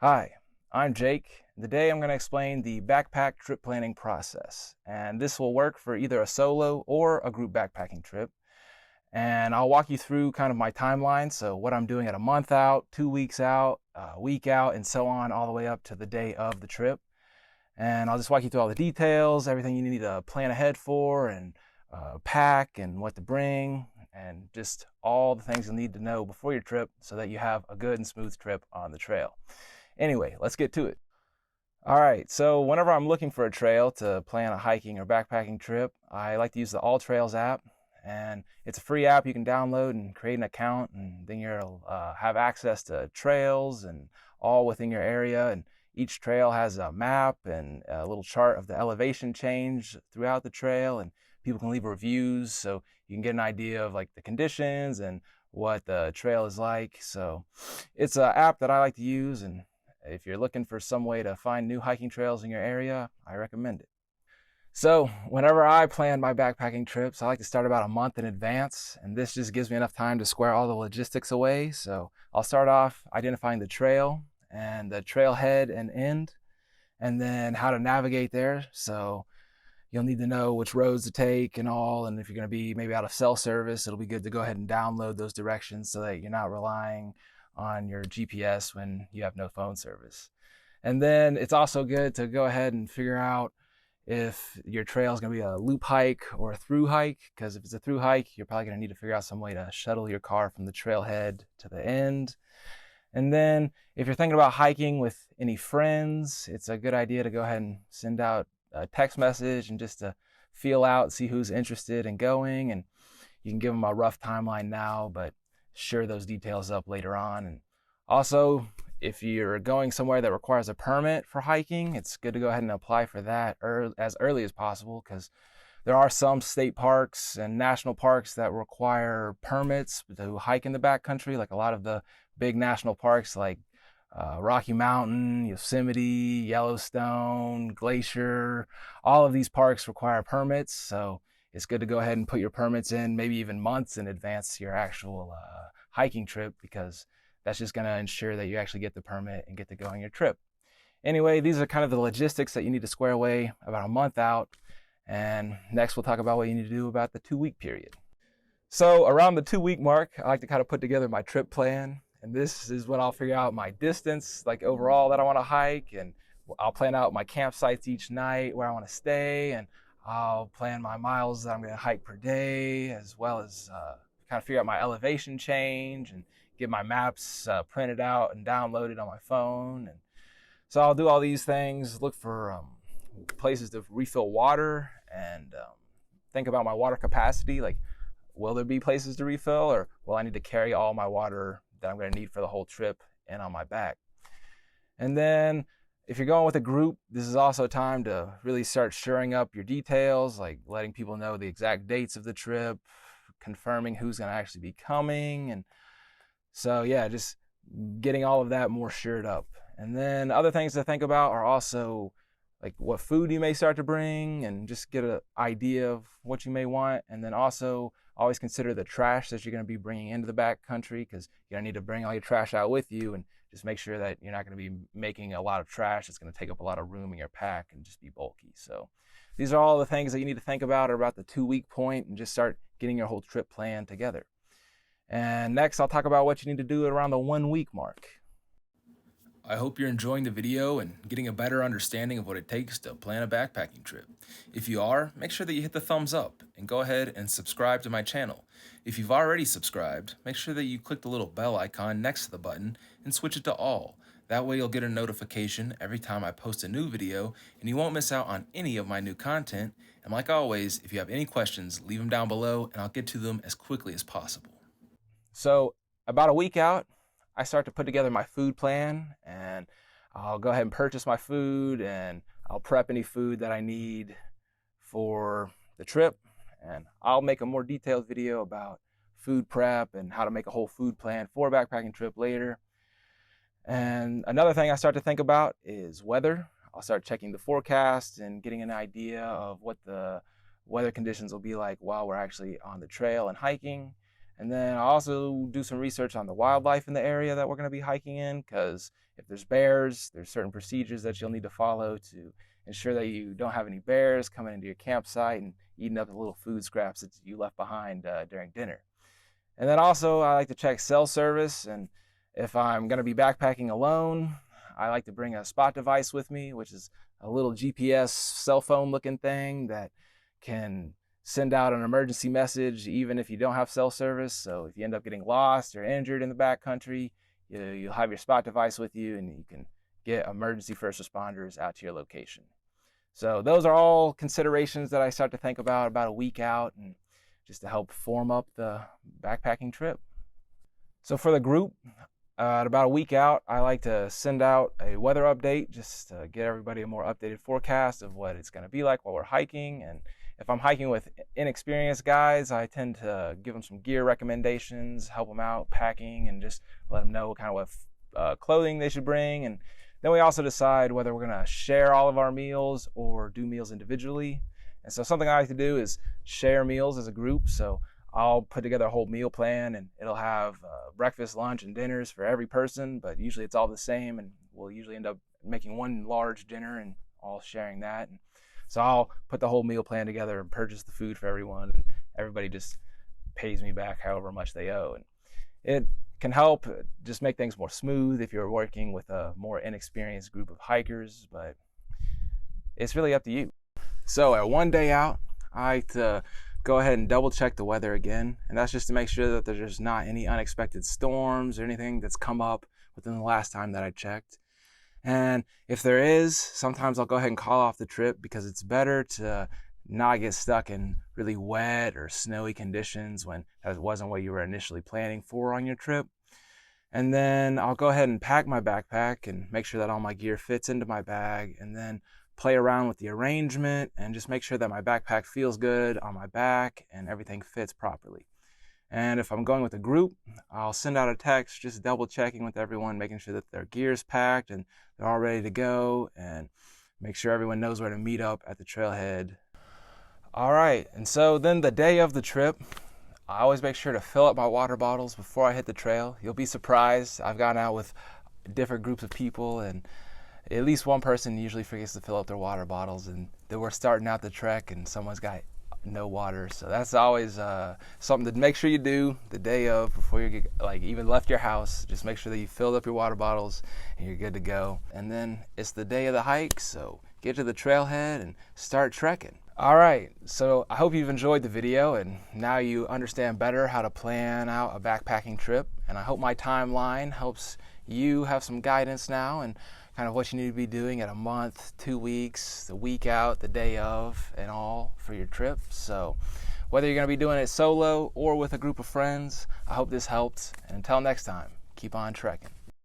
Hi, I'm Jake. Today I'm going to explain the backpack trip planning process. And this will work for either a solo or a group backpacking trip. And I'll walk you through kind of my timeline. So, what I'm doing at a month out, 2 weeks out, a week out, and so on, all the way up to the day of the trip. And I'll just walk you through all the details, everything you need to plan ahead for, and pack, and what to bring, and just all the things you'll need to know before your trip so that you have a good and smooth trip on the trail. Anyway, let's get to it. All right, so whenever I'm looking for a trail to plan a hiking or backpacking trip, I like to use the AllTrails app. And it's a free app you can download and create an account, and then you'll have access to trails and all within your area. And each trail has a map and a little chart of the elevation change throughout the trail, and people can leave reviews so you can get an idea of like the conditions and what the trail is like. So it's an app that I like to use, and if you're looking for some way to find new hiking trails in your area, I recommend it. So whenever I plan my backpacking trips, I like to start about a month in advance, and this just gives me enough time to square all the logistics away. So I'll start off identifying the trail and the trailhead and end, and then how to navigate there. So you'll need to know which roads to take and all, and if you're going to be maybe out of cell service, it'll be good to go ahead and download those directions so that you're not relying on your GPS when you have no phone service. And then it's also good to go ahead and figure out if your trail is going to be a loop hike or a through hike, because if it's a through hike, you're probably going to need to figure out some way to shuttle your car from the trailhead to the end. And then if you're thinking about hiking with any friends, it's a good idea to go ahead and send out a text message and just to feel out, see who's interested in going. And you can give them a rough timeline now, but share those details up later on. And also, if you're going somewhere that requires a permit for hiking, it's good to go ahead and apply for that as early as possible, because there are some state parks and national parks that require permits to hike in the backcountry, like a lot of the big national parks like Rocky Mountain, Yosemite, Yellowstone, Glacier. All of these parks require permits, so it's good to go ahead and put your permits in maybe even months in advance to your actual hiking trip, because that's just going to ensure that you actually get the permit and get to go on your trip. Anyway, these are kind of the logistics that you need to square away about a month out. And next we'll talk about what you need to do about the 2 week period. So around the 2 week mark, I like to kind of put together my trip plan. And this is when I'll figure out my distance, like overall that I want to hike. And I'll plan out my campsites each night where I want to stay. And I'll plan my miles that I'm going to hike per day, as well as kind of figure out my elevation change and get my maps printed out and downloaded on my phone. And so I'll do all these things, look for places to refill water, and think about my water capacity. Like, will there be places to refill, or will I need to carry all my water that I'm going to need for the whole trip in on my back? And then if you're going with a group, this is also time to really start shoring up your details, like letting people know the exact dates of the trip, confirming who's going to actually be coming. And so, yeah, just getting all of that more shored up. And then other things to think about are also like what food you may start to bring, and just get an idea of what you may want. And then also always consider the trash that you're going to be bringing into the backcountry, because you're going to need to bring all your trash out with you, and just make sure that you're not going to be making a lot of trash. It's going to take up a lot of room in your pack and just be bulky. So these are all the things that you need to think about about the 2 week point, and just start getting your whole trip plan together. And next, I'll talk about what you need to do around the 1 week mark. I hope you're enjoying the video and getting a better understanding of what it takes to plan a backpacking trip. If you are, make sure that you hit the thumbs up and go ahead and subscribe to my channel. If you've already subscribed, make sure that you click the little bell icon next to the button and switch it to all. That way you'll get a notification every time I post a new video, and you won't miss out on any of my new content. And like always, if you have any questions, leave them down below and I'll get to them as quickly as possible. So about a week out, I start to put together my food plan, and I'll go ahead and purchase my food, and I'll prep any food that I need for the trip. And I'll make a more detailed video about food prep and how to make a whole food plan for a backpacking trip later. And another thing I start to think about is weather. I'll start checking the forecast and getting an idea of what the weather conditions will be like while we're actually on the trail and hiking. And then I'll also do some research on the wildlife in the area that we're going to be hiking in, because if there's bears, there's certain procedures that you'll need to follow to ensure that you don't have any bears coming into your campsite and eating up the little food scraps that you left behind during dinner. And then also I like to check cell service, and if I'm going to be backpacking alone, I like to bring a spot device with me, which is a little GPS cell phone looking thing that can send out an emergency message even if you don't have cell service. So if you end up getting lost or injured in the backcountry, you'll have your spot device with you and you can get emergency first responders out to your location. So those are all considerations that I start to think about a week out, and just to help form up the backpacking trip. So for the group, at about a week out, I like to send out a weather update just to get everybody a more updated forecast of what it's going to be like while we're hiking. And if I'm hiking with inexperienced guys, I tend to give them some gear recommendations, help them out packing, and just let them know kind of what clothing they should bring. And then we also decide whether we're going to share all of our meals or do meals individually. And so something I like to do is share meals as a group. So I'll put together a whole meal plan, and it'll have breakfast, lunch, and dinners for every person, but usually it's all the same, and we'll usually end up making one large dinner and all sharing that. And so I'll put the whole meal plan together and purchase the food for everyone, and everybody just pays me back however much they owe. And it can help just make things more smooth if you're working with a more inexperienced group of hikers, but it's really up to you. So at one day out, I like to go ahead and double check the weather again, and that's just to make sure that there's not any unexpected storms or anything that's come up within the last time that I checked. And if there is, sometimes I'll go ahead and call off the trip, because it's better to not get stuck in really wet or snowy conditions when that wasn't what you were initially planning for on your trip. And then I'll go ahead and pack my backpack and make sure that all my gear fits into my bag, and then play around with the arrangement and just make sure that my backpack feels good on my back and everything fits properly. And if I'm going with a group, I'll send out a text just double checking with everyone, making sure that their gear's packed and they're all ready to go, and make sure everyone knows where to meet up at the trailhead. All right, and so then the day of the trip, I always make sure to fill up my water bottles before I hit the trail. You'll be surprised. I've gone out with different groups of people, and at least one person usually forgets to fill up their water bottles, and then we're starting out the trek and someone's got no water. So that's always something to make sure you do the day of, before you get even left your house. Just make sure that you filled up your water bottles and you're good to go. And then it's the day of the hike, so get to the trailhead and start trekking. All right, so I hope you've enjoyed the video, and now you understand better how to plan out a backpacking trip. And I hope my timeline helps you have some guidance now, and kind of what you need to be doing at a month, 2 weeks, the week out, the day of, and all for your trip. So whether you're going to be doing it solo or with a group of friends, I hope this helped. And until next time, keep on trekking.